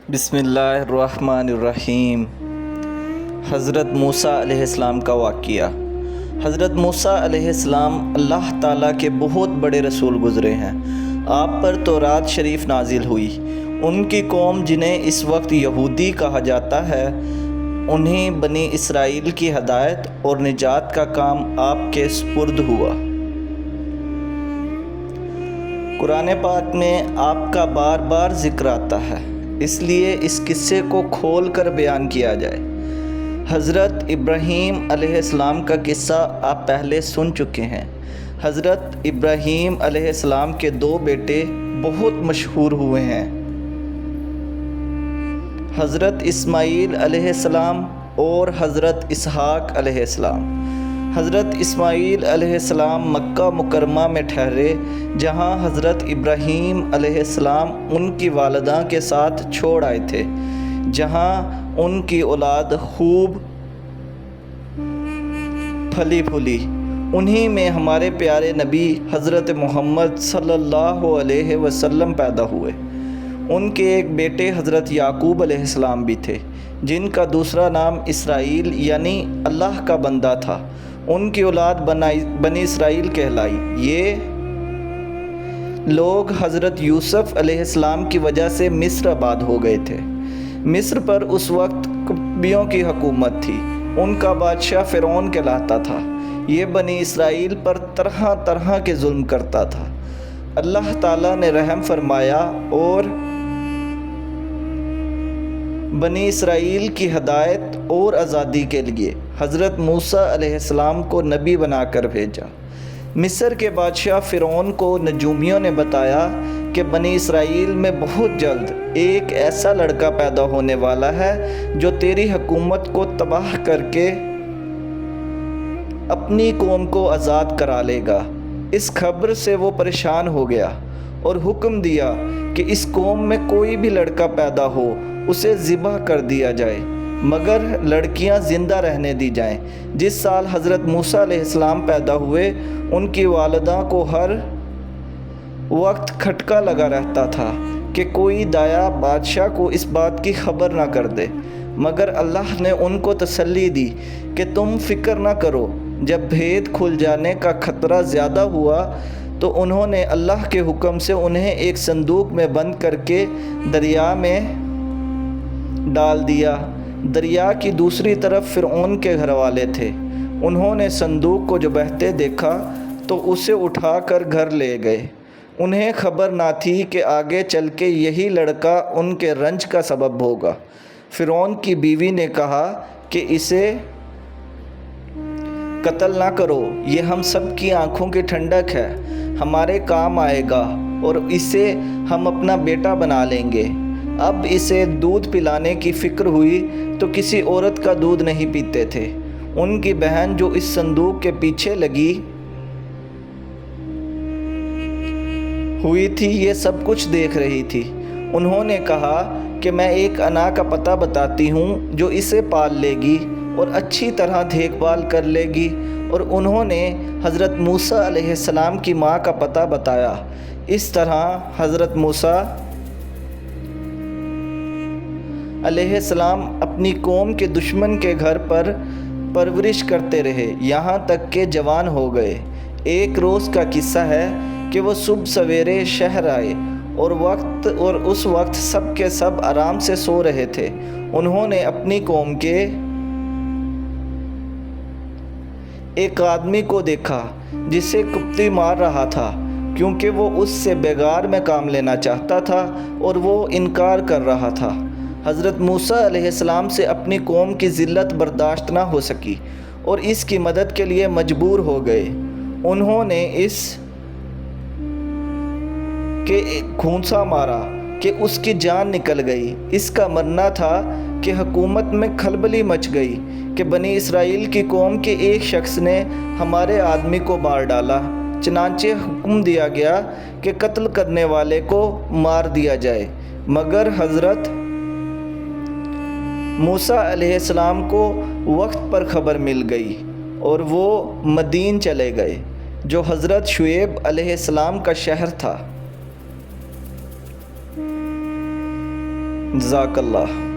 بسم اللہ الرحمن الرحیم۔ حضرت موسیٰ علیہ السلام کا واقعہ۔ حضرت موسیٰ علیہ السلام اللہ تعالیٰ کے بہت بڑے رسول گزرے ہیں۔ آپ پر تورات شریف نازل ہوئی۔ ان کی قوم جنہیں اس وقت یہودی کہا جاتا ہے، انہیں بنی اسرائیل کی ہدایت اور نجات کا کام آپ کے سپرد ہوا۔ قرآن پاک میں آپ کا بار بار ذکر آتا ہے، اس لیے اس قصے کو کھول کر بیان کیا جائے۔ حضرت ابراہیم علیہ السلام کا قصہ آپ پہلے سن چکے ہیں۔ حضرت ابراہیم علیہ السلام کے 2 بیٹے بہت مشہور ہوئے ہیں، حضرت اسماعیل علیہ السلام اور حضرت اسحاق علیہ السلام۔ حضرت اسماعیل علیہ السلام مکہ مکرمہ میں ٹھہرے، جہاں حضرت ابراہیم علیہ السلام ان کی والدہ کے ساتھ چھوڑ آئے تھے، جہاں ان کی اولاد خوب پھلی پھولی۔ انہی میں ہمارے پیارے نبی حضرت محمد صلی اللہ علیہ وسلم پیدا ہوئے۔ ان کے ایک بیٹے حضرت یعقوب علیہ السلام بھی تھے، جن کا دوسرا نام اسرائیل یعنی اللہ کا بندہ تھا۔ ان کی اولاد بنی اسرائیل کہلائی۔ یہ لوگ حضرت یوسف علیہ السلام کی وجہ سے مصر آباد ہو گئے تھے۔ مصر پر اس وقت قبطیوں کی حکومت تھی۔ ان کا بادشاہ فرعون کہلاتا تھا۔ یہ بنی اسرائیل پر طرح طرح کے ظلم کرتا تھا۔ اللہ تعالیٰ نے رحم فرمایا اور بنی اسرائیل کی ہدایت اور آزادی کے لیے حضرت موسیٰ علیہ السلام کو نبی بنا کر بھیجا۔ مصر کے بادشاہ فرعون کو نجومیوں نے بتایا کہ بنی اسرائیل میں بہت جلد ایک ایسا لڑکا پیدا ہونے والا ہے جو تیری حکومت کو تباہ کر کے اپنی قوم کو آزاد کرا لے گا۔ اس خبر سے وہ پریشان ہو گیا اور حکم دیا کہ اس قوم میں کوئی بھی لڑکا پیدا ہو اسے ذبح کر دیا جائے، مگر لڑکیاں زندہ رہنے دی جائیں۔ جس سال حضرت موسیٰ علیہ السلام پیدا ہوئے، ان کی والدہ کو ہر وقت کھٹکا لگا رہتا تھا کہ کوئی دایا بادشاہ کو اس بات کی خبر نہ کر دے، مگر اللہ نے ان کو تسلی دی کہ تم فکر نہ کرو۔ جب بھید کھل جانے کا خطرہ زیادہ ہوا تو انہوں نے اللہ کے حکم سے انہیں ایک صندوق میں بند کر کے دریا میں ڈال دیا۔ دریا کی دوسری طرف فرعون کے گھر والے تھے۔ انہوں نے صندوق کو جو بہتے دیکھا تو اسے اٹھا کر گھر لے گئے۔ انہیں خبر نہ تھی کہ آگے چل کے یہی لڑکا ان کے رنج کا سبب ہوگا۔ فرعون کی بیوی نے کہا کہ اسے قتل نہ کرو، یہ ہم سب کی آنکھوں کی ٹھنڈک ہے، ہمارے کام آئے گا اور اسے ہم اپنا بیٹا بنا لیں گے۔ اب اسے دودھ پلانے کی فکر ہوئی تو کسی عورت کا دودھ نہیں پیتے تھے۔ ان کی بہن جو اس صندوق کے پیچھے لگی ہوئی تھی یہ سب کچھ دیکھ رہی تھی۔ انہوں نے کہا کہ میں ایک انا کا پتہ بتاتی ہوں جو اسے پال لے گی اور اچھی طرح دیکھ بھال کر لے گی، اور انہوں نے حضرت موسیٰ علیہ السلام کی ماں کا پتہ بتایا۔ اس طرح حضرت موسیٰ علیہ السلام اپنی قوم کے دشمن کے گھر پر پرورش کرتے رہے، یہاں تک کہ جوان ہو گئے۔ ایک روز کا قصہ ہے کہ وہ صبح سویرے شہر آئے اور اس وقت سب کے سب آرام سے سو رہے تھے۔ انہوں نے اپنی قوم کے ایک آدمی کو دیکھا جسے قبطی مار رہا تھا، کیونکہ وہ اس سے بیگار میں کام لینا چاہتا تھا اور وہ انکار کر رہا تھا۔ حضرت موسیٰ علیہ السلام سے اپنی قوم کی ذلت برداشت نہ ہو سکی اور اس کی مدد کے لیے مجبور ہو گئے۔ انہوں نے اس کے گھونسا مارا کہ اس کی جان نکل گئی۔ اس کا مرنا تھا کہ حکومت میں کھلبلی مچ گئی کہ بنی اسرائیل کی قوم کے ایک شخص نے ہمارے آدمی کو مار ڈالا۔ چنانچہ حکم دیا گیا کہ قتل کرنے والے کو مار دیا جائے، مگر حضرت موسیٰ علیہ السلام کو وقت پر خبر مل گئی اور وہ مدین چلے گئے، جو حضرت شعیب علیہ السلام کا شہر تھا۔ جزاک اللہ.